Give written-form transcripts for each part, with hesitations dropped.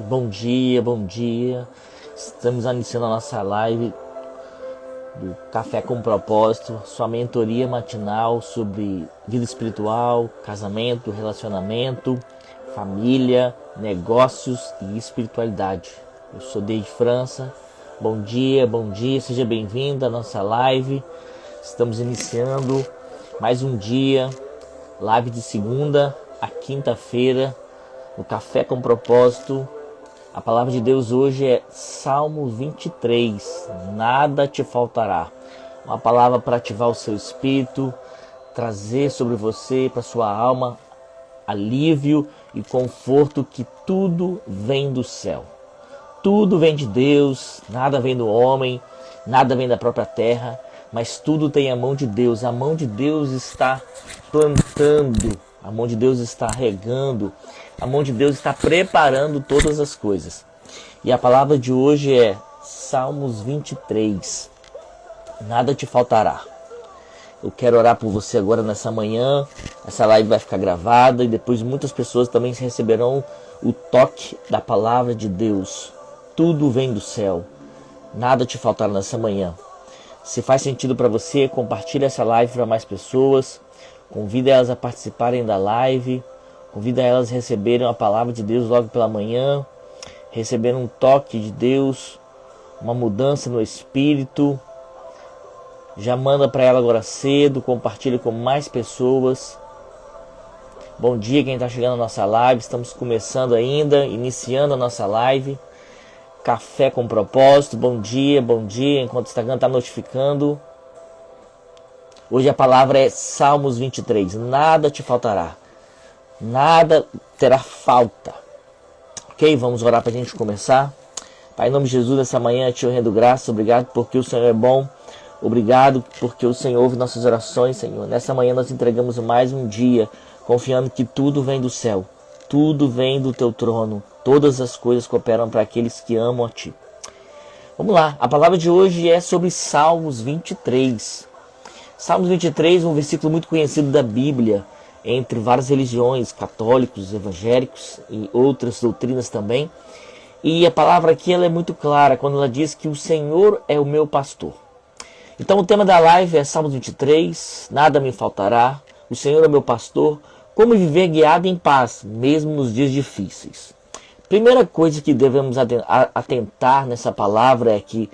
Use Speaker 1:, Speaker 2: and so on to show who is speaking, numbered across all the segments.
Speaker 1: Bom dia, bom dia. Estamos iniciando a nossa live do Café com Propósito, sua mentoria matinal sobre vida espiritual, casamento, relacionamento, família, negócios e espiritualidade. Eu sou Deide França. Bom dia, seja bem-vindo à nossa live. Estamos iniciando mais um dia, live de segunda a quinta-feira, no Café com Propósito. A palavra de Deus hoje é Salmo 23, nada te faltará. Uma palavra para ativar o seu espírito, trazer sobre você, para sua alma, alívio e conforto, que tudo vem do céu. Tudo vem de Deus, nada vem do homem, nada vem da própria terra, mas tudo tem a mão de Deus. A mão de Deus está plantando, a mão de Deus está regando, a mão de Deus está preparando todas as coisas. E a palavra de hoje é Salmos 23. Nada te faltará. Eu quero orar por você agora nessa manhã. Essa live vai ficar gravada e depois muitas pessoas também receberão o toque da palavra de Deus. Tudo vem do céu. Nada te faltará nessa manhã. Se faz sentido para você, compartilhe essa live para mais pessoas. Convida elas a participarem da live. Convida elas a receberem a palavra de Deus logo pela manhã. Receberem um toque de Deus. Uma mudança no espírito. Já manda para ela agora cedo. Compartilhe com mais pessoas. Bom dia quem está chegando na nossa live. Estamos começando ainda, iniciando a nossa live. Café com Propósito. Bom dia. Enquanto o Instagram está notificando. Hoje a palavra é Salmos 23. Nada te faltará. Nada terá falta. Ok? Vamos orar para a gente começar. Pai, em nome de Jesus, nessa manhã te rendo graça. Obrigado porque o Senhor é bom. Obrigado porque o Senhor ouve nossas orações, Senhor. Nessa manhã nós entregamos mais um dia, confiando que tudo vem do céu. Tudo vem do teu trono. Todas as coisas cooperam para aqueles que amam a ti. Vamos lá. A palavra de hoje é sobre Salmos 23. Salmos 23 é um versículo muito conhecido da Bíblia, entre várias religiões, católicos, evangélicos e outras doutrinas também. E a palavra aqui ela é muito clara quando ela diz que o Senhor é o meu pastor. Então o tema da live é Salmos 23, nada me faltará, o Senhor é o meu pastor, como viver guiado em paz, mesmo nos dias difíceis. Primeira coisa que devemos atentar nessa palavra é que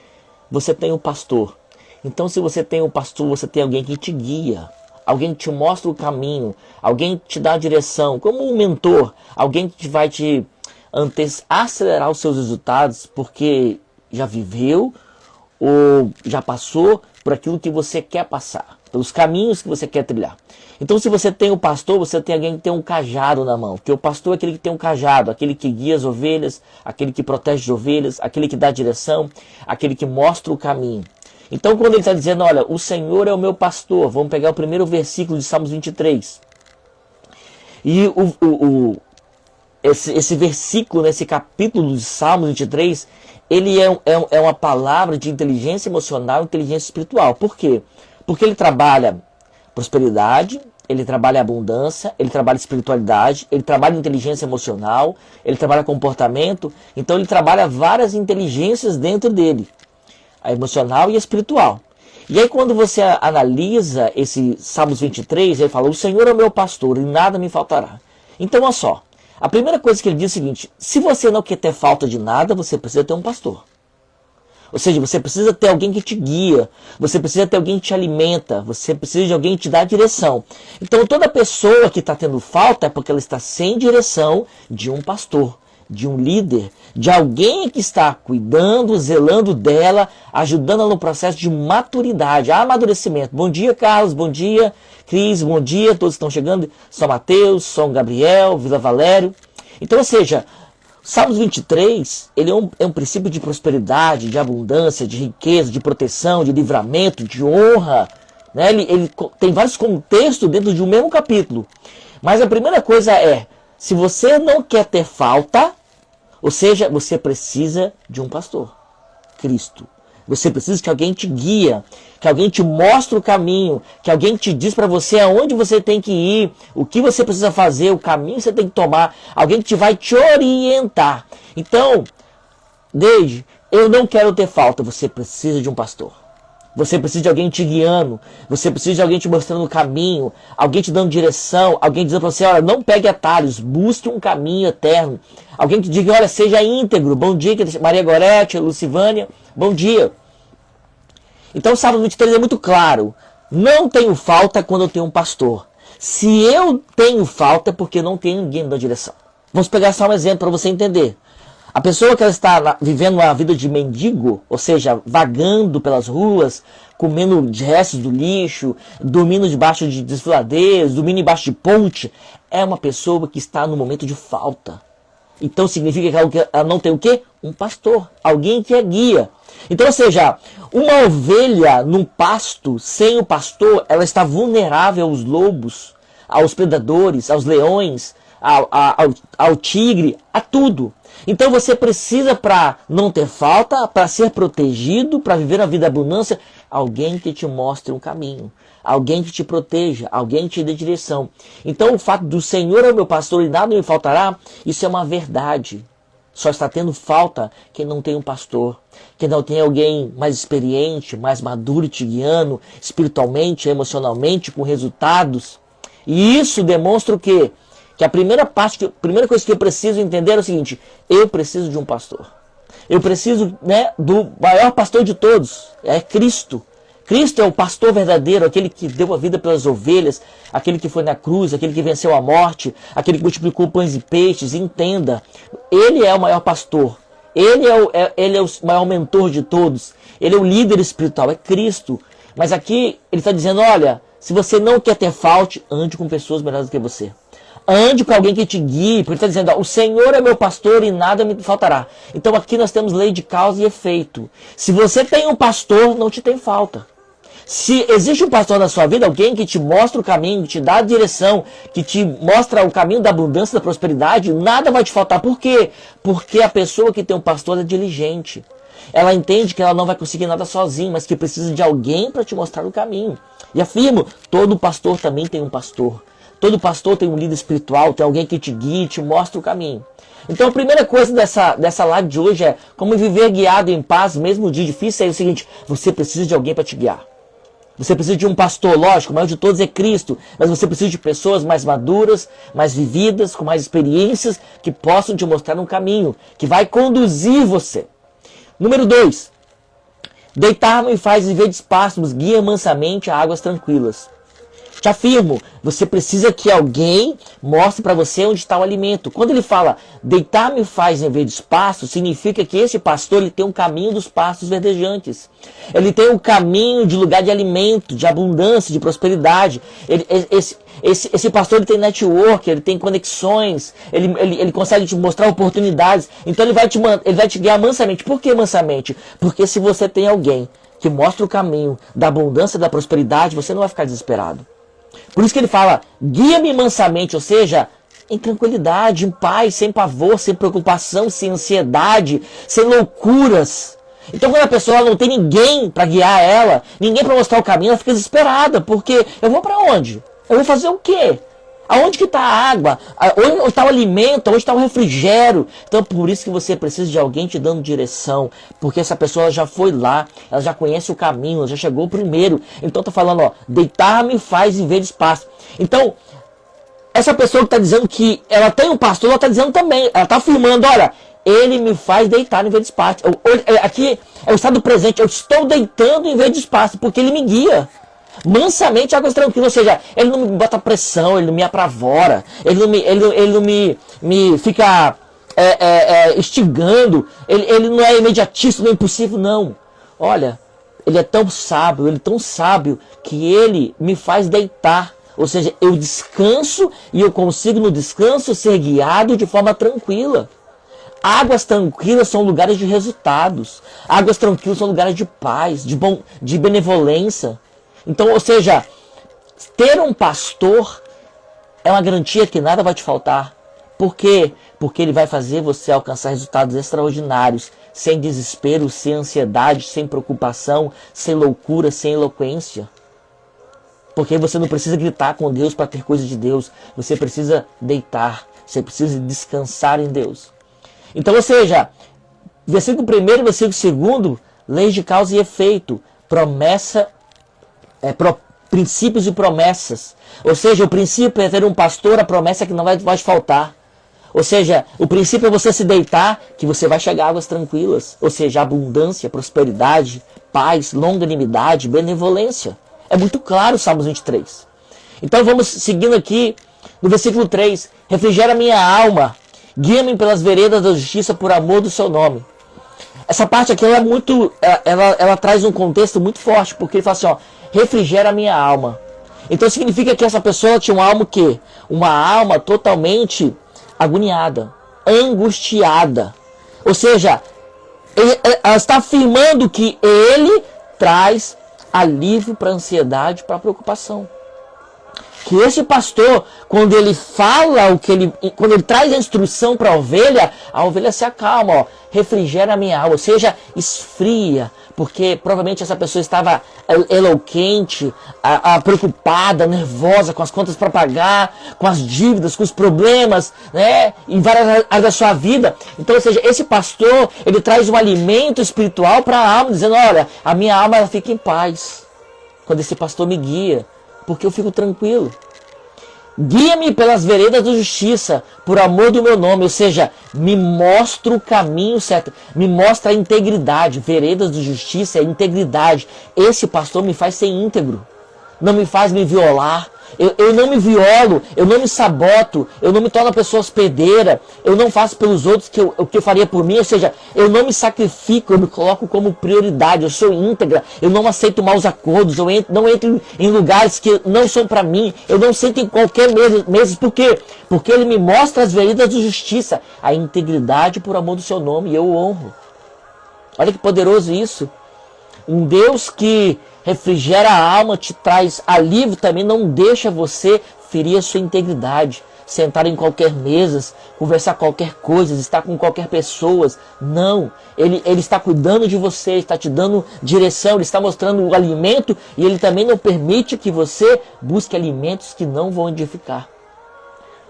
Speaker 1: você tem um pastor. Então se você tem um pastor, você tem alguém que te guia. Alguém que te mostra o caminho, alguém que te dá a direção, como um mentor, alguém que vai te acelerar os seus resultados, porque já viveu ou já passou por aquilo que você quer passar, pelos caminhos que você quer trilhar. Então se você tem o pastor, você tem alguém que tem um cajado na mão, porque o pastor é aquele que tem um cajado, aquele que guia as ovelhas, aquele que protege as ovelhas, aquele que dá a direção, aquele que mostra o caminho. Então quando ele está dizendo, olha, o Senhor é o meu pastor, vamos pegar o primeiro versículo de Salmos 23. E esse versículo, nesse capítulo de Salmos 23, ele é uma palavra de inteligência emocional e inteligência espiritual. Por quê? Porque ele trabalha prosperidade, ele trabalha abundância, ele trabalha espiritualidade, ele trabalha inteligência emocional, ele trabalha comportamento, então ele trabalha várias inteligências dentro dele. A emocional e a espiritual. E aí quando você analisa esse Salmos 23, ele fala, o Senhor é o meu pastor e nada me faltará. Então olha só, a primeira coisa que ele diz é o seguinte, se você não quer ter falta de nada, você precisa ter um pastor. Ou seja, você precisa ter alguém que te guia, você precisa ter alguém que te alimenta, você precisa de alguém que te dá direção. Então toda pessoa que está tendo falta é porque ela está sem direção de um pastor, de um líder, de alguém que está cuidando, zelando dela, ajudando ela no processo de maturidade, amadurecimento. Bom dia, Carlos, bom dia, Cris, bom dia, todos estão chegando, São Mateus, São Gabriel, Vila Valério. Então, ou seja, Salmos 23, ele é um princípio de prosperidade, de abundância, de riqueza, de proteção, de livramento, de honra. Né? Ele tem vários contextos dentro de um mesmo capítulo. Mas a primeira coisa é, se você não quer ter falta, ou seja, você precisa de um pastor, Cristo. Você precisa que alguém te guia, que alguém te mostre o caminho, que alguém te diz para você aonde você tem que ir, o que você precisa fazer, o caminho que você tem que tomar, alguém que vai te orientar. Então, Deide, eu não quero ter falta, você precisa de um pastor. Você precisa de alguém te guiando, você precisa de alguém te mostrando o caminho, alguém te dando direção, alguém dizendo para você, olha, não pegue atalhos, busque um caminho eterno. Alguém que diga, olha, seja íntegro. Bom dia, Maria Gorete, Lucivânia, bom dia. Então, o Salmo 23 é muito claro. Não tenho falta quando eu tenho um pastor. Se eu tenho falta é porque não tem ninguém me dando direção. Vamos pegar só um exemplo para você entender. A pessoa que ela está vivendo uma vida de mendigo, ou seja, vagando pelas ruas, comendo restos do lixo, dormindo debaixo de desfiladeiros, dormindo debaixo de ponte, é uma pessoa que está no momento de falta. Então significa que ela não tem o quê? Um pastor, alguém que a guia. Então, ou seja, uma ovelha num pasto, sem o pastor, ela está vulnerável aos lobos, aos predadores, aos leões, ao tigre, a tudo. Então você precisa, para não ter falta, para ser protegido, para viver a vida abundância, alguém que te mostre um caminho, alguém que te proteja, alguém que te dê direção. Então o fato do Senhor é o meu pastor e nada me faltará, isso é uma verdade. Só está tendo falta quem não tem um pastor, quem não tem alguém mais experiente, mais maduro te guiando, espiritualmente, emocionalmente, com resultados. E isso demonstra o quê? Que a primeira coisa que eu preciso entender é o seguinte: eu preciso de um pastor. Eu preciso, do maior pastor de todos, é Cristo. Cristo é o pastor verdadeiro, aquele que deu a vida pelas ovelhas, aquele que foi na cruz, aquele que venceu a morte, aquele que multiplicou pães e peixes. Entenda, ele é o maior pastor. Ele é o maior mentor de todos. Ele é o líder espiritual, é Cristo. Mas aqui ele está dizendo, olha, se você não quer ter falta, ande com pessoas melhores do que você. Ande com alguém que te guie, porque ele está dizendo, o Senhor é meu pastor e nada me faltará. Então aqui nós temos lei de causa e efeito. Se você tem um pastor, não te tem falta. Se existe um pastor na sua vida, alguém que te mostra o caminho, que te dá a direção, que te mostra o caminho da abundância, da prosperidade, nada vai te faltar. Por quê? Porque a pessoa que tem um pastor é diligente. Ela entende que ela não vai conseguir nada sozinha, mas que precisa de alguém para te mostrar o caminho. E afirmo, todo pastor também tem um pastor. Todo pastor tem um líder espiritual, tem alguém que te guia, te mostra o caminho. Então a primeira coisa dessa live de hoje é como viver guiado em paz, mesmo no dia difícil, é o seguinte, você precisa de alguém para te guiar. Você precisa de um pastor, lógico, o maior de todos é Cristo, mas você precisa de pessoas mais maduras, mais vividas, com mais experiências, que possam te mostrar um caminho, que vai conduzir você. Número 2, deitar-me e faz viver despassos, guia mansamente a águas tranquilas. Te afirmo, você precisa que alguém mostre para você onde está o alimento. Quando ele fala, deitar-me faz em vez de espaço, significa que esse pastor ele tem um caminho dos pastos verdejantes. Ele tem um caminho de lugar de alimento, de abundância, de prosperidade. Esse pastor ele tem network, ele tem conexões, ele consegue te mostrar oportunidades. Então ele vai te guiar mansamente. Por que mansamente? Porque se você tem alguém que mostra o caminho da abundância, da prosperidade, você não vai ficar desesperado. Por isso que ele fala, guia-me mansamente, ou seja, em tranquilidade, em paz, sem pavor, sem preocupação, sem ansiedade, sem loucuras. Então quando a pessoa não tem ninguém para guiar ela, ninguém para mostrar o caminho, ela fica desesperada, porque eu vou para onde? Eu vou fazer o quê? Aonde que está a água? Onde está o alimento? Onde está o refrigério? Então por isso que você precisa de alguém te dando direção. Porque essa pessoa já foi lá, ela já conhece o caminho, ela já chegou primeiro. Então está falando, deitar-me faz em vez de espaço. Então, essa pessoa que está dizendo que ela tem um pastor, ela está dizendo também, ela está afirmando, olha, ele me faz deitar em vez de espaço. Aqui é o estado presente, eu estou deitando em vez de espaço, porque ele me guia. Mansamente, águas tranquilas, ou seja, ele não me bota pressão, ele não me apavora, ele não me fica instigando, ele não é imediatista, não é impossível, não. Olha, ele é tão sábio que ele me faz deitar, ou seja, eu descanso e eu consigo no descanso ser guiado de forma tranquila. Águas tranquilas são lugares de resultados, águas tranquilas são lugares de paz, de benevolência. Então, ou seja, ter um pastor é uma garantia que nada vai te faltar. Por quê? porque ele vai fazer você alcançar resultados extraordinários, sem desespero, sem ansiedade, sem preocupação, sem loucura, sem eloquência. Porque você não precisa gritar com Deus para ter coisa de Deus. Você precisa deitar. Você precisa descansar em Deus. Então, ou seja, versículo 1 e versículo 2, leis de causa e efeito. Promessa, princípios e promessas. Ou seja, o princípio é ter um pastor, a promessa é que não vai te faltar. Ou seja, o princípio é você se deitar, que você vai chegar a águas tranquilas. Ou seja, abundância, prosperidade, paz, longanimidade, benevolência. É muito claro o Salmos 23. Então vamos seguindo aqui no versículo 3. Refrigera minha alma, guia-me pelas veredas da justiça por amor do seu nome. Essa parte aqui ela é muito, ela traz um contexto muito forte, porque ele fala assim, ó, refrigera minha alma. Então significa que essa pessoa tinha uma alma o quê? Uma alma totalmente agoniada, angustiada. Ou seja, ela está afirmando que ele traz alívio para a ansiedade, para a preocupação. Que esse pastor, quando ele fala quando ele traz a instrução para a ovelha se acalma, ó, refrigera a minha alma, ou seja, esfria, porque provavelmente essa pessoa estava eloquente, preocupada, nervosa com as contas para pagar, com as dívidas, com os problemas, né, em várias áreas da sua vida. Então, ou seja, esse pastor, ele traz um alimento espiritual para a alma, dizendo, olha, a minha alma ela fica em paz quando esse pastor me guia, porque eu fico tranquilo. Guia-me pelas veredas da justiça, por amor do meu nome. Ou seja, me mostra o caminho certo. Me mostra a integridade. Veredas de justiça é integridade. Esse pastor me faz ser íntegro. Não me faz me violar. Eu não me violo, eu não me saboto, eu não me torno uma pessoa hospedeira, eu não faço pelos outros o que eu faria por mim, ou seja, eu não me sacrifico, eu me coloco como prioridade, eu sou íntegra, eu não aceito maus acordos, eu não entro em lugares que não são para mim, eu não sento em qualquer mesa, por quê? Porque ele me mostra as veredas de justiça, a integridade por amor do seu nome, e eu o honro. Olha que poderoso isso. Um Deus que refrigera a alma, te traz alívio também, não deixa você ferir a sua integridade, sentar em qualquer mesa, conversar qualquer coisa, estar com qualquer pessoa. Não, ele está cuidando de você, está te dando direção, ele está mostrando o alimento e ele também não permite que você busque alimentos que não vão edificar.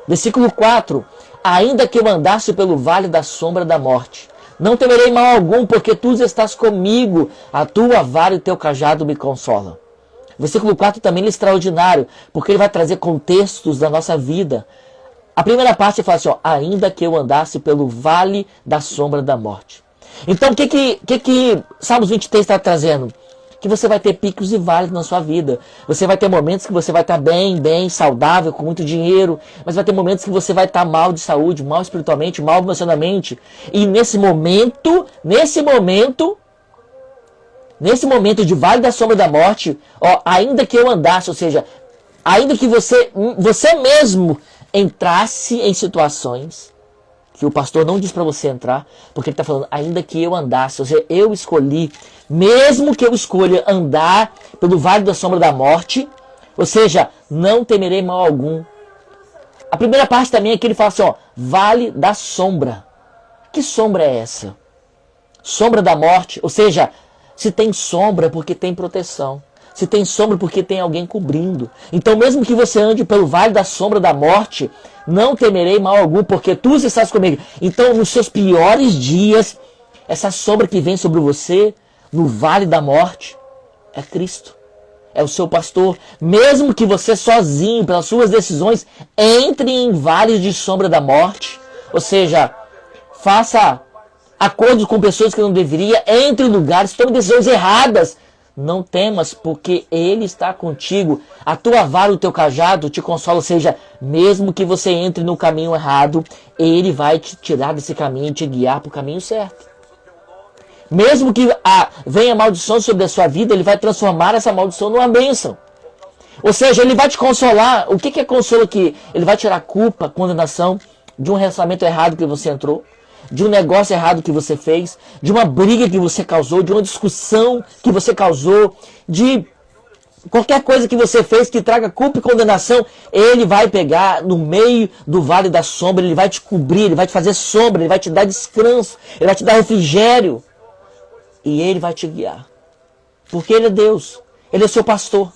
Speaker 1: Versículo 4. Ainda que eu andasse pelo vale da sombra da morte, não temerei mal algum, porque tu estás comigo, a tua vara e o teu cajado me consolam. Versículo 4 também é extraordinário, porque ele vai trazer contextos da nossa vida. A primeira parte fala assim, ó, ainda que eu andasse pelo vale da sombra da morte. Então o que Salmos 23 está trazendo? Que você vai ter picos e vales na sua vida. Você vai ter momentos que você vai estar bem, saudável, com muito dinheiro. Mas vai ter momentos que você vai estar mal de saúde, mal espiritualmente, mal emocionalmente. E nesse momento de vale da sombra da morte, ó, ainda que eu andasse, ou seja, ainda que você mesmo entrasse em situações que o pastor não diz para você entrar, porque ele está falando, ainda que eu andasse, ou seja, eu escolhi, mesmo que eu escolha andar pelo vale da sombra da morte, ou seja, não temerei mal algum. A primeira parte também é que ele fala assim, ó, vale da sombra. Que sombra é essa? Sombra da morte, ou seja, se tem sombra é porque tem proteção. Se tem sombra porque tem alguém cobrindo. Então mesmo que você ande pelo vale da sombra da morte, não temerei mal algum, porque tu estás comigo. Então nos seus piores dias, essa sombra que vem sobre você, no vale da morte, é Cristo. É o seu pastor. Mesmo que você sozinho, pelas suas decisões, entre em vales de sombra da morte, ou seja, faça acordos com pessoas que não deveria, entre em lugares, tome decisões erradas, não temas, porque Ele está contigo. A tua vara e o teu cajado te consolam. Ou seja, mesmo que você entre no caminho errado, Ele vai te tirar desse caminho e te guiar para o caminho certo. Mesmo que venha maldição sobre a sua vida, Ele vai transformar essa maldição numa bênção. Ou seja, Ele vai te consolar. O que é consolo aqui? Ele vai tirar a culpa, condenação de um relacionamento errado que você entrou, de um negócio errado que você fez, de uma briga que você causou, de uma discussão que você causou, de qualquer coisa que você fez que traga culpa e condenação, Ele vai pegar no meio do vale da sombra, Ele vai te cobrir, Ele vai te fazer sombra, Ele vai te dar descanso, Ele vai te dar refrigério. E Ele vai te guiar. Porque Ele é Deus, Ele é seu pastor.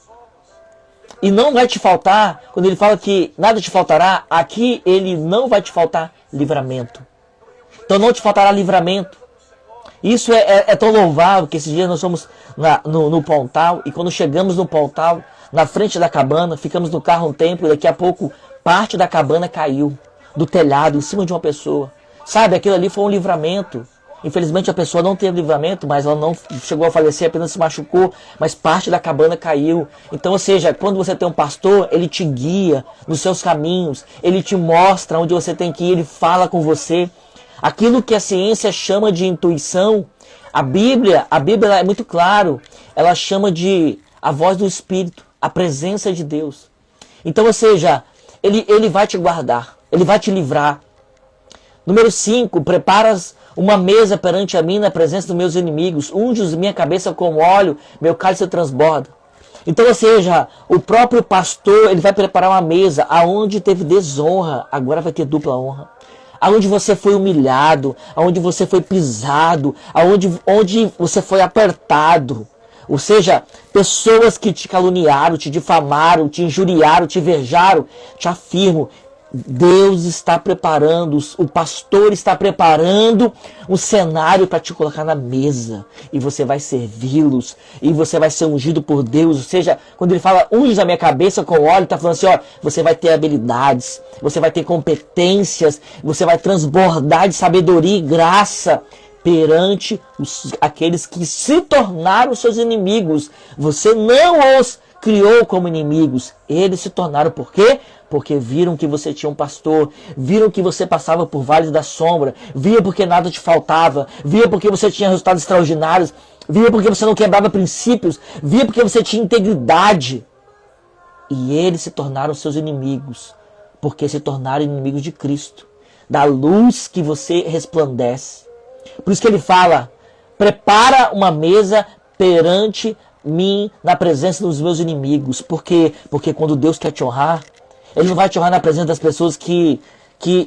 Speaker 1: E não vai te faltar, quando Ele fala que nada te faltará, aqui Ele não vai te faltar livramento. Então não te faltará livramento. Isso é tão louvável que esses dias nós fomos no Pontal, e quando chegamos no Pontal, na frente da cabana, ficamos no carro um tempo, e daqui a pouco parte da cabana caiu do telhado em cima de uma pessoa. Sabe, aquilo ali foi um livramento. Infelizmente a pessoa não teve livramento, mas ela não chegou a falecer, apenas se machucou, mas parte da cabana caiu. Então, ou seja, quando você tem um pastor, ele te guia nos seus caminhos, ele te mostra onde você tem que ir, ele fala com você. Aquilo que a ciência chama de intuição, a Bíblia é muito claro, ela chama de a voz do Espírito, a presença de Deus. Então, ou seja, ele vai te guardar, ele vai te livrar. Número 5, preparas uma mesa perante a mim na presença dos meus inimigos, unges minha cabeça com óleo, meu cálice transborda. Então, ou seja, o próprio pastor, ele vai preparar uma mesa, aonde teve desonra, agora vai ter dupla honra. Aonde você foi humilhado, aonde você foi pisado, onde você foi apertado. Ou seja, pessoas que te caluniaram, te difamaram, te injuriaram, te invejaram, te afirmo, Deus está preparando, o pastor está preparando um cenário para te colocar na mesa. E você vai servi-los, e você vai ser ungido por Deus. Ou seja, quando ele fala unge a minha cabeça com óleo, está falando assim, ó, você vai ter habilidades, você vai ter competências, você vai transbordar de sabedoria e graça perante aqueles que se tornaram seus inimigos. Você não os criou como inimigos, eles se tornaram por quê? Porque viram que você tinha um pastor, viram que você passava por vales da sombra, via porque nada te faltava, via porque você tinha resultados extraordinários, via porque você não quebrava princípios, via porque você tinha integridade. E eles se tornaram seus inimigos, porque se tornaram inimigos de Cristo, da luz que você resplandece. Por isso que ele fala, prepara uma mesa perante mim na presença dos meus inimigos. Porque quando Deus quer te honrar, Ele não vai te honrar na presença das pessoas que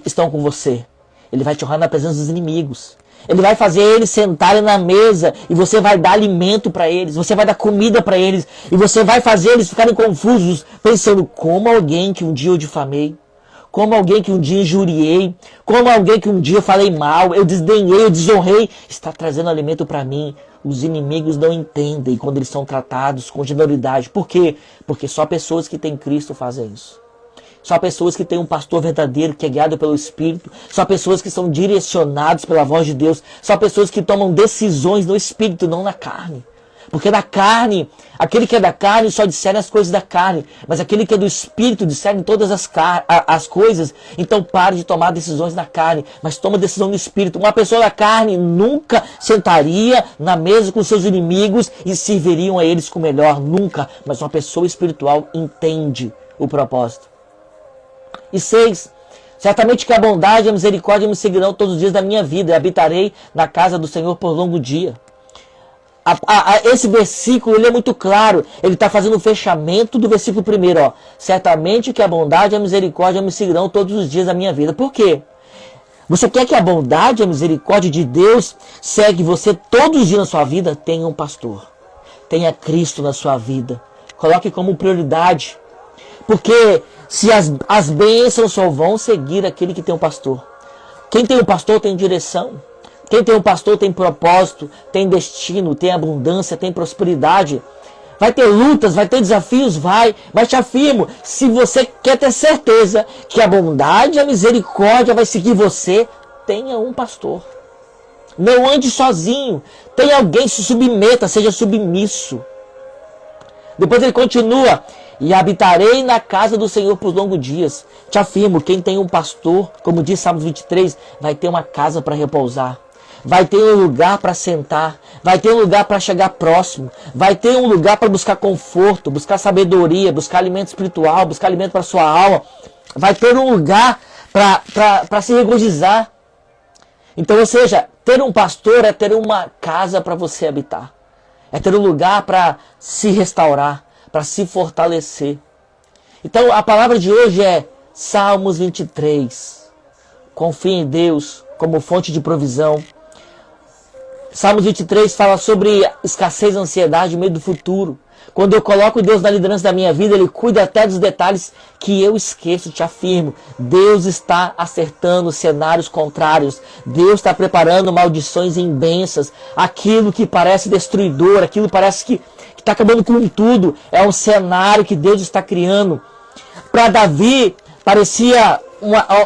Speaker 1: estão com você. Ele vai te honrar na presença dos inimigos. Ele vai fazer eles sentarem na mesa e você vai dar alimento para eles, você vai dar comida para eles e você vai fazer eles ficarem confusos, pensando como alguém que um dia eu difamei, como alguém que um dia injuriei, como alguém que um dia falei mal, eu desdenhei, eu desonrei, está trazendo alimento para mim. Os inimigos não entendem quando eles são tratados com generosidade. Por quê? Porque só pessoas que têm Cristo fazem isso. Só pessoas que têm um pastor verdadeiro, que é guiado pelo Espírito. Só pessoas que são direcionados pela voz de Deus. Só pessoas que tomam decisões no Espírito, não na carne. Porque na carne, aquele que é da carne só discerne as coisas da carne. Mas aquele que é do Espírito discerne todas as coisas. Então pare de tomar decisões na carne, mas toma decisão no Espírito. Uma pessoa da carne nunca sentaria na mesa com seus inimigos e serviriam a eles com o melhor. Nunca. Mas uma pessoa espiritual entende o propósito. E 6. Certamente que a bondade e a misericórdia me seguirão todos os dias da minha vida. E habitarei na casa do Senhor por longo dia. Esse versículo ele é muito claro. Ele está fazendo o fechamento do versículo 1. Ó. Certamente que a bondade e a misericórdia me seguirão todos os dias da minha vida. Por quê? Você quer que a bondade e a misericórdia de Deus segue você todos os dias na sua vida? Tenha um pastor. Tenha Cristo na sua vida. Coloque como prioridade. Porque se as bênçãos só vão seguir aquele que tem um pastor. Quem tem um pastor tem direção. Quem tem um pastor tem propósito, tem destino, tem abundância, tem prosperidade. Vai ter lutas, vai ter desafios, vai. Mas te afirmo, se você quer ter certeza que a bondade e a misericórdia vai seguir você, tenha um pastor. Não ande sozinho. Tenha alguém, se submeta, seja submisso. Depois ele continua. E habitarei na casa do Senhor por longos dias. Te afirmo, quem tem um pastor, como diz Salmos 23, vai ter uma casa para repousar. Vai ter um lugar para sentar. Vai ter um lugar para chegar próximo. Vai ter um lugar para buscar conforto, buscar sabedoria, buscar alimento espiritual, buscar alimento para sua alma. Vai ter um lugar para se regozijar. Então, ou seja, ter um pastor é ter uma casa para você habitar. É ter um lugar para se restaurar, para se fortalecer. Então a palavra de hoje é Salmos 23. Confie em Deus como fonte de provisão. Salmos 23 fala sobre escassez, ansiedade, medo do futuro. Quando eu coloco Deus na liderança da minha vida, Ele cuida até dos detalhes que eu esqueço, te afirmo. Deus está acertando cenários contrários. Deus está preparando maldições em bênçãos. Aquilo que parece destruidor, aquilo que parece que está acabando com tudo, é um cenário que Deus está criando. Para Davi, parecia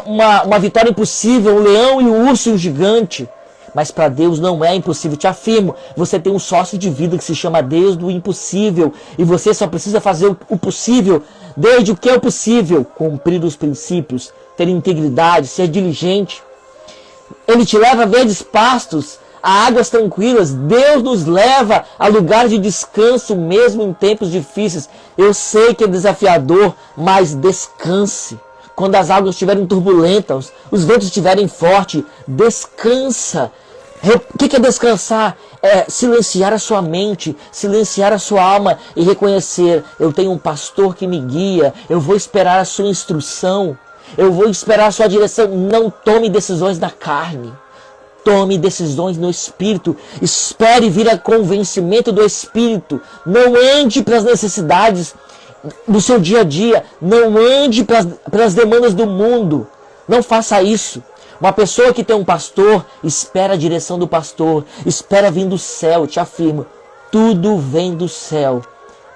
Speaker 1: uma vitória impossível, um leão e um urso e um gigante. Mas para Deus não é impossível, te afirmo. Você tem um sócio de vida que se chama Deus do impossível. E você só precisa fazer o possível. Desde o que é o possível? Cumprir os princípios, ter integridade, ser diligente. Ele te leva a verdes pastos, a águas tranquilas. Deus nos leva a lugares de descanso mesmo em tempos difíceis. Eu sei que é desafiador, mas descanse. Quando as águas estiverem turbulentas, os ventos estiverem fortes, descansa. O que é descansar? É silenciar a sua mente, silenciar a sua alma e reconhecer: eu tenho um pastor que me guia, eu vou esperar a sua instrução, eu vou esperar a sua direção. Não tome decisões na carne, tome decisões no Espírito. Espere vir a convencimento do Espírito. Não ande para as necessidades do seu dia a dia, não ande pelas demandas do mundo. Não faça isso. Uma pessoa que tem um pastor, espera a direção do pastor, espera vir do céu, te afirmo, tudo vem do céu.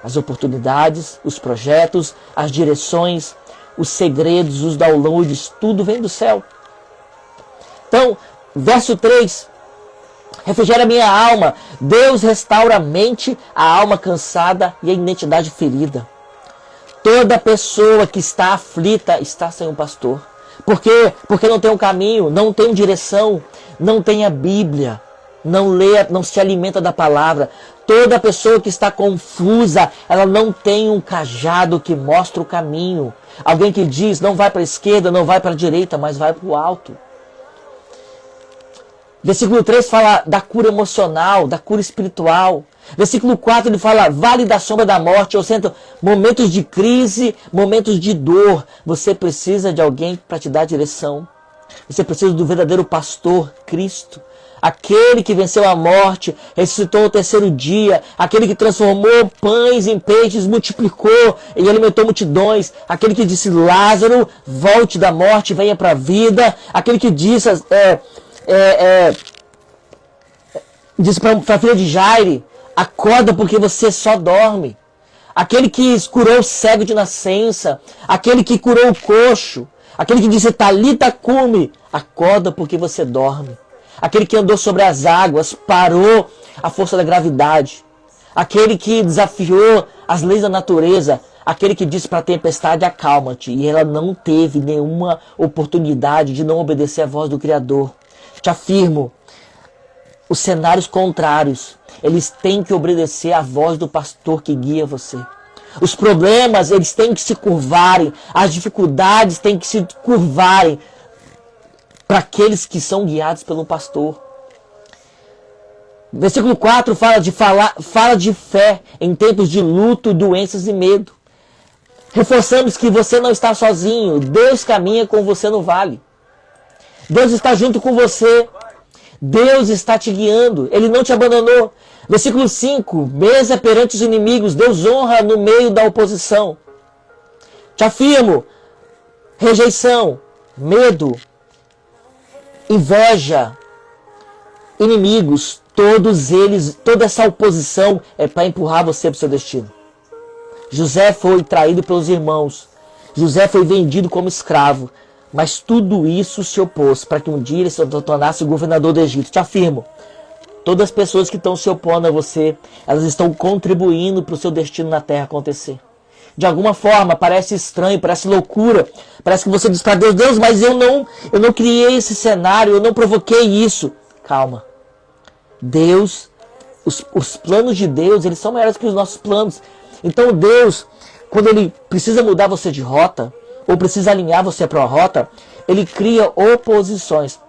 Speaker 1: As oportunidades, os projetos, as direções, os segredos, os downloads, tudo vem do céu. Então, verso 3, refrigera minha alma, Deus restaura a mente, a alma cansada e a identidade ferida. Toda pessoa que está aflita está sem um pastor. Por quê? Porque não tem um caminho, não tem direção, não tem a Bíblia, não lê, não se alimenta da palavra. Toda pessoa que está confusa, ela não tem um cajado que mostra o caminho. Alguém que diz, não vai para a esquerda, não vai para a direita, mas vai para o alto. Versículo 3 fala da cura emocional, da cura espiritual. Versículo 4 ele fala, vale da sombra da morte, ou seja, momentos de crise, momentos de dor. Você precisa de alguém para te dar direção. Você precisa do verdadeiro pastor, Cristo. Aquele que venceu a morte, ressuscitou ao terceiro dia. Aquele que transformou pães em peixes, multiplicou e alimentou multidões. Aquele que disse, Lázaro, volte da morte, venha para a vida. Aquele que disse para a filha de Jairo, acorda porque você só dorme. Aquele que curou o cego de nascença, aquele que curou o coxo, aquele que disse Talita cumi, acorda porque você dorme. Aquele que andou sobre as águas, parou a força da gravidade. Aquele que desafiou as leis da natureza, aquele que disse para a tempestade acalma-te, e ela não teve nenhuma oportunidade de não obedecer à voz do Criador. Te afirmo, os cenários contrários, eles têm que obedecer à voz do pastor que guia você. Os problemas, eles têm que se curvarem. As dificuldades têm que se curvarem para aqueles que são guiados pelo pastor. Versículo 4 fala de fé em tempos de luto, doenças e medo. Reforçamos que você não está sozinho. Deus caminha com você no vale. Deus está junto com você. Deus está te guiando. Ele não te abandonou. Versículo 5. Mesa perante os inimigos. Deus honra no meio da oposição. Te afirmo. Rejeição, medo, inveja, inimigos. Todos eles, toda essa oposição é para empurrar você para o seu destino. José foi traído pelos irmãos. José foi vendido como escravo. Mas tudo isso se opôs para que um dia ele se tornasse o governador do Egito. Te afirmo, todas as pessoas que estão se opondo a você, elas estão contribuindo para o seu destino na terra acontecer. De alguma forma, parece estranho, parece loucura. Parece que você diz para Deus, Deus, mas eu não criei esse cenário, eu não provoquei isso. Calma. Deus, os planos de Deus, eles são maiores que os nossos planos. Então Deus, quando Ele precisa mudar você de rota, ou precisa alinhar você para a rota, Ele cria oposições.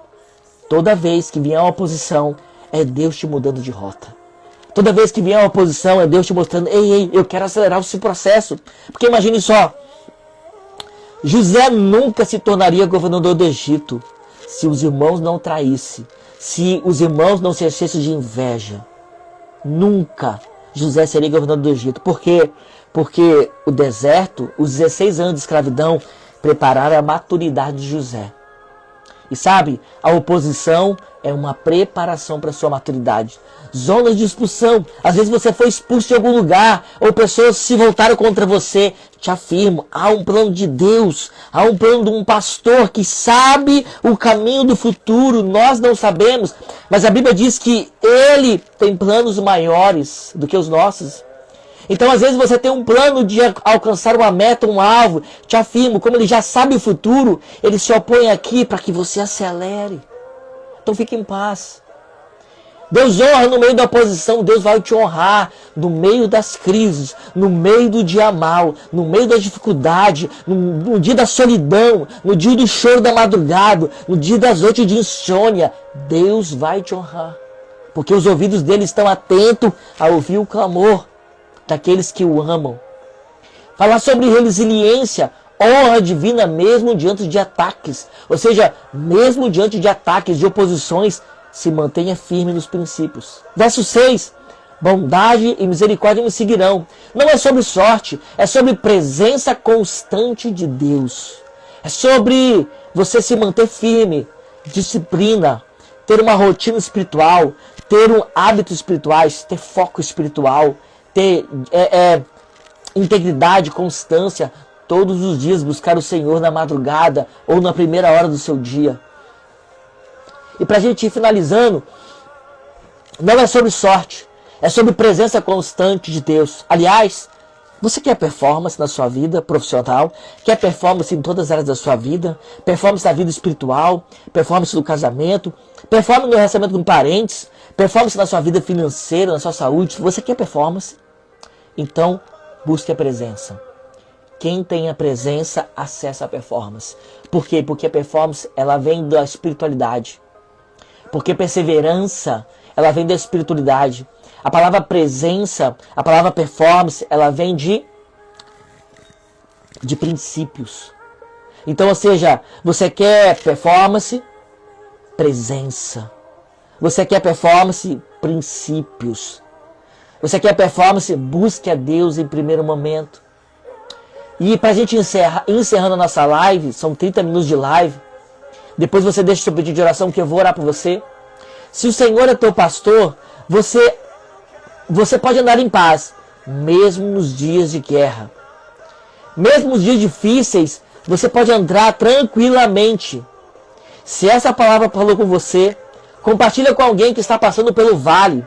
Speaker 1: Toda vez que vier uma oposição, é Deus te mudando de rota. Toda vez que vier uma oposição, é Deus te mostrando, ei, eu quero acelerar o seu processo. Porque imagine só, José nunca se tornaria governador do Egito se os irmãos não traíssem, se os irmãos não se enchessem de inveja. Nunca José seria governador do Egito. Por quê? Porque o deserto, os 16 anos de escravidão, prepararam a maturidade de José. E sabe, a oposição é uma preparação para a sua maturidade. Zonas de expulsão. Às vezes você foi expulso de algum lugar, ou pessoas se voltaram contra você. Te afirmo, há um plano de Deus, há um plano de um pastor que sabe o caminho do futuro. Nós não sabemos, mas a Bíblia diz que Ele tem planos maiores do que os nossos. Então, às vezes, você tem um plano de alcançar uma meta, um alvo. Te afirmo, como Ele já sabe o futuro, Ele se opõe aqui para que você acelere. Então, fique em paz. Deus honra no meio da oposição, Deus vai te honrar no meio das crises, no meio do dia mal, no meio da dificuldade, no dia da solidão, no dia do choro da madrugada, no dia das noites de insônia. Deus vai te honrar, porque os ouvidos dele estão atentos a ouvir o clamor daqueles que o amam. Falar sobre resiliência, honra divina mesmo diante de ataques. Ou seja, mesmo diante de ataques, de oposições, se mantenha firme nos princípios. Verso 6. Bondade e misericórdia me seguirão. Não é sobre sorte, é sobre presença constante de Deus. É sobre você se manter firme, disciplina, ter uma rotina espiritual, ter hábitos espirituais, ter foco espiritual, ter integridade, constância, todos os dias buscar o Senhor na madrugada ou na primeira hora do seu dia. E para a gente ir finalizando, não é sobre sorte, é sobre presença constante de Deus. Aliás, você quer performance na sua vida profissional? Quer performance em todas as áreas da sua vida? Performance na vida espiritual? Performance no casamento? Performance no relacionamento com parentes? Performance na sua vida financeira, na sua saúde? Você quer performance? Então, busque a presença. Quem tem a presença, acessa a performance. Por quê? Porque a performance, ela vem da espiritualidade. Porque perseverança, ela vem da espiritualidade. A palavra presença, a palavra performance, ela vem de princípios. Então, ou seja, você quer performance, presença. Você quer performance, princípios. Você quer performance, busque a Deus em primeiro momento. E para a gente encerrando a nossa live, são 30 minutos de live. Depois você deixa o seu pedido de oração que eu vou orar por você. Se o Senhor é teu pastor, você pode andar em paz, mesmo nos dias de guerra. Mesmo nos dias difíceis, você pode andar tranquilamente. Se essa palavra falou com você, compartilha com alguém que está passando pelo vale.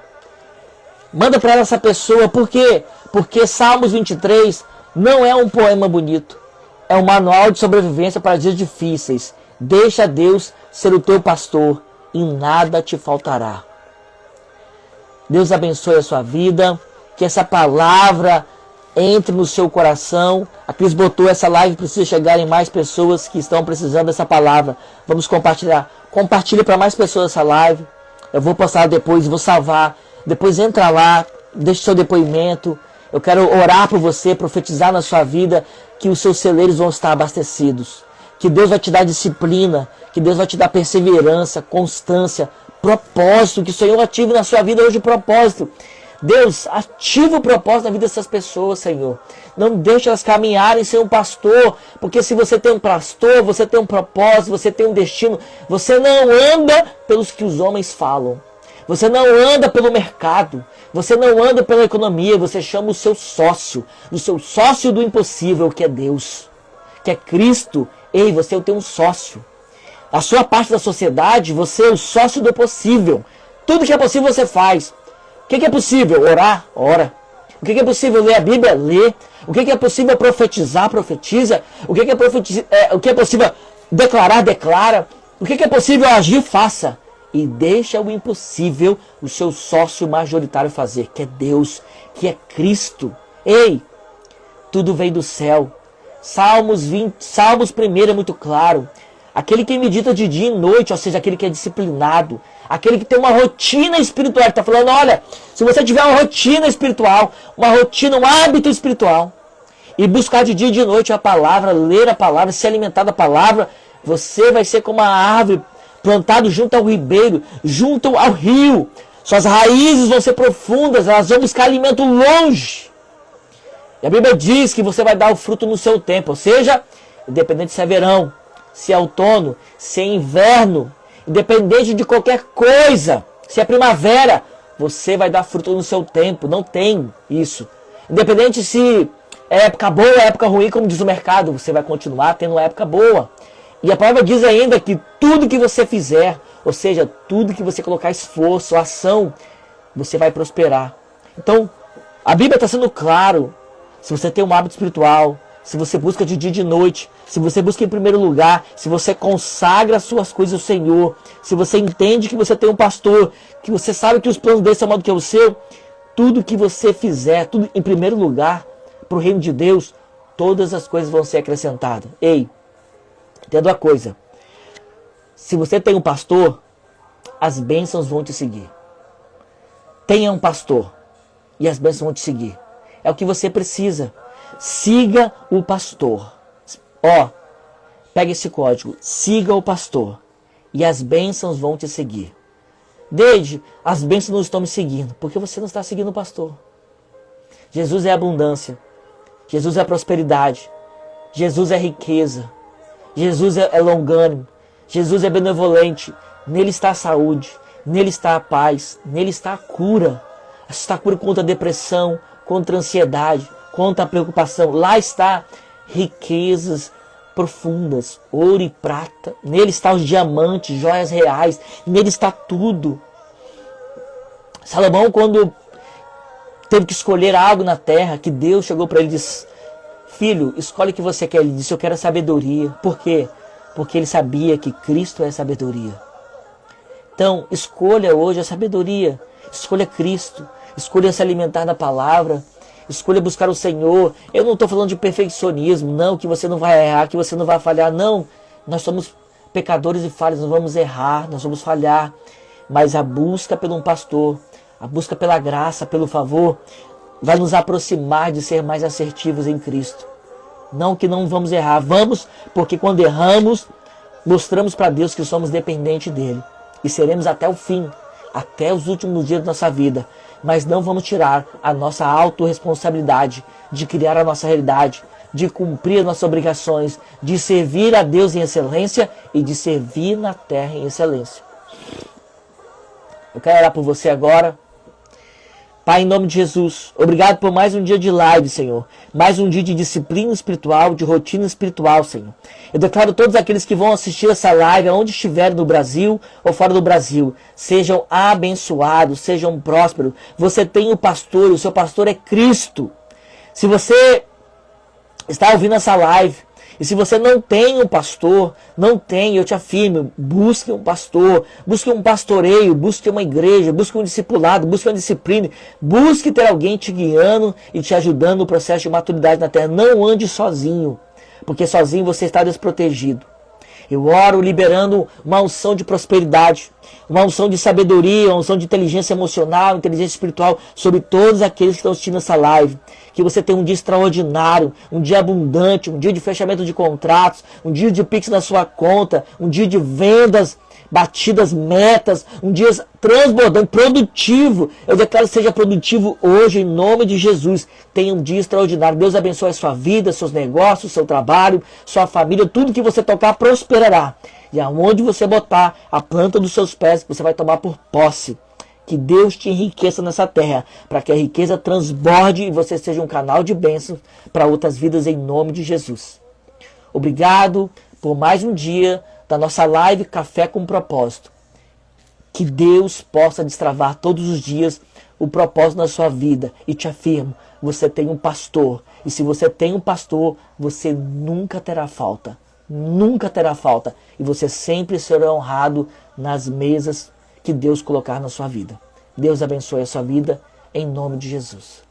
Speaker 1: Manda para essa pessoa, por quê? Porque Salmos 23 não é um poema bonito. É um manual de sobrevivência para dias difíceis. Deixa Deus ser o teu pastor e nada te faltará. Deus abençoe a sua vida. Que essa palavra entre no seu coração. A Cris botou, essa live precisa chegar em mais pessoas que estão precisando dessa palavra. Vamos compartilhar. Compartilhe para mais pessoas essa live. Eu vou postar depois, vou salvar. Depois entra lá, deixa o seu depoimento. Eu quero orar por você, profetizar na sua vida que os seus celeiros vão estar abastecidos. Que Deus vai te dar disciplina, que Deus vai te dar perseverança, constância, propósito, que o Senhor ative na sua vida hoje o propósito. Deus, ativa o propósito na vida dessas pessoas, Senhor. Não deixe elas caminharem sem um pastor, porque se você tem um pastor, você tem um propósito, você tem um destino. Você não anda pelos que os homens falam. Você não anda pelo mercado. Você não anda pela economia. Você chama o seu sócio do impossível, que é Deus, que é Cristo. Ei, você tem um sócio. A sua parte da sociedade, você é o sócio do possível. Tudo que é possível você faz. O que é possível? Orar? Ora. O que é possível? Ler a Bíblia? Lê. O que é possível profetizar? Profetiza. O que é possível declarar? Declara. O que é possível agir? Faça. E deixa o impossível o seu sócio majoritário fazer, que é Deus, que é Cristo. Ei, tudo vem do céu. Salmos 1 é muito claro. Aquele que medita de dia e noite, ou seja, aquele que é disciplinado, aquele que tem uma rotina espiritual. Ele está falando, olha, se você tiver uma rotina espiritual, uma rotina, um hábito espiritual, e buscar de dia e de noite a palavra, ler a palavra, se alimentar da palavra, você vai ser como uma árvore plantada junto ao ribeiro, junto ao rio. Suas raízes vão ser profundas, elas vão buscar alimento longe. E a Bíblia diz que você vai dar o fruto no seu tempo, ou seja, independente se é verão, se é outono, se é inverno, independente de qualquer coisa, se é primavera, você vai dar fruto no seu tempo, não tem isso. Independente se é época boa ou época ruim, como diz o mercado, você vai continuar tendo uma época boa. E a palavra diz ainda que tudo que você fizer, ou seja, tudo que você colocar esforço, ação, você vai prosperar. Então, a Bíblia está sendo claro. Se você tem um hábito espiritual, se você busca de dia e de noite, se você busca em primeiro lugar, se você consagra as suas coisas ao Senhor, se você entende que você tem um pastor, que você sabe que os planos dele são maior do que o seu, tudo que você fizer, tudo em primeiro lugar, para o reino de Deus, todas as coisas vão ser acrescentadas. Ei, entenda uma coisa. Se você tem um pastor, as bênçãos vão te seguir. Tenha um pastor e as bênçãos vão te seguir. É o que você precisa. Siga o pastor. Ó, pega esse código. Siga o pastor e as bênçãos vão te seguir. Desde as bênçãos não estão me seguindo, porque você não está seguindo o pastor. Jesus é abundância. Jesus é prosperidade. Jesus é riqueza. Jesus é longânimo. Jesus é benevolente. Nele está a saúde. Nele está a paz. Nele está a cura. Está a cura contra a depressão, contra a ansiedade, contra a preocupação. Lá está riquezas profundas, ouro e prata. Nele está os diamantes, joias reais. Nele está tudo. Salomão, quando teve que escolher algo na terra, que Deus chegou para ele e disse, filho, escolhe o que você quer. Ele disse, eu quero a sabedoria. Por quê? Porque ele sabia que Cristo é a sabedoria. Então, escolha hoje a sabedoria. Escolha Cristo. Escolha se alimentar da palavra. Escolha buscar o Senhor. Eu não estou falando de perfeccionismo. Não, que você não vai errar, que você não vai falhar. Não, nós somos pecadores e falhos. Nós vamos errar, nós vamos falhar. Mas a busca pelo um pastor, a busca pela graça, pelo favor, vai nos aproximar de ser mais assertivos em Cristo. Não que não vamos errar. Vamos, porque quando erramos, mostramos para Deus que somos dependentes dEle. E seremos até o fim, até os últimos dias da nossa vida. Mas não vamos tirar a nossa autorresponsabilidade de criar a nossa realidade, de cumprir as nossas obrigações, de servir a Deus em excelência e de servir na terra em excelência. Eu quero orar por você agora. Pai, em nome de Jesus, obrigado por mais um dia de live, Senhor. Mais um dia de disciplina espiritual, de rotina espiritual, Senhor. Eu declaro todos aqueles que vão assistir essa live, onde estiverem no Brasil ou fora do Brasil, sejam abençoados, sejam prósperos. Você tem um pastor, o seu pastor é Cristo. Se você está ouvindo essa live, e se você não tem um pastor, eu te afirmo, busque um pastor, busque um pastoreio, busque uma igreja, busque um discipulado, busque uma disciplina, busque ter alguém te guiando e te ajudando no processo de maturidade na terra. Não ande sozinho, porque sozinho você está desprotegido. Eu oro liberando uma unção de prosperidade, uma unção de sabedoria, uma unção de inteligência emocional, inteligência espiritual sobre todos aqueles que estão assistindo essa live. Que você tenha um dia extraordinário, um dia abundante, um dia de fechamento de contratos, um dia de Pix na sua conta, um dia de vendas, batidas, metas, um dia transbordante, produtivo. Eu declaro que seja produtivo hoje, em nome de Jesus. Tenha um dia extraordinário. Deus abençoe a sua vida, seus negócios, seu trabalho, sua família, tudo que você tocar prosperará. E aonde você botar a planta dos seus pés, você vai tomar por posse. Que Deus te enriqueça nessa terra, para que a riqueza transborde e você seja um canal de bênção para outras vidas em nome de Jesus. Obrigado por mais um dia da nossa live Café com Propósito. Que Deus possa destravar todos os dias o propósito na sua vida. E te afirmo, você tem um pastor. E se você tem um pastor, você nunca terá falta. Nunca terá falta. E você sempre será honrado nas mesas que Deus colocar na sua vida. Deus abençoe a sua vida, em nome de Jesus.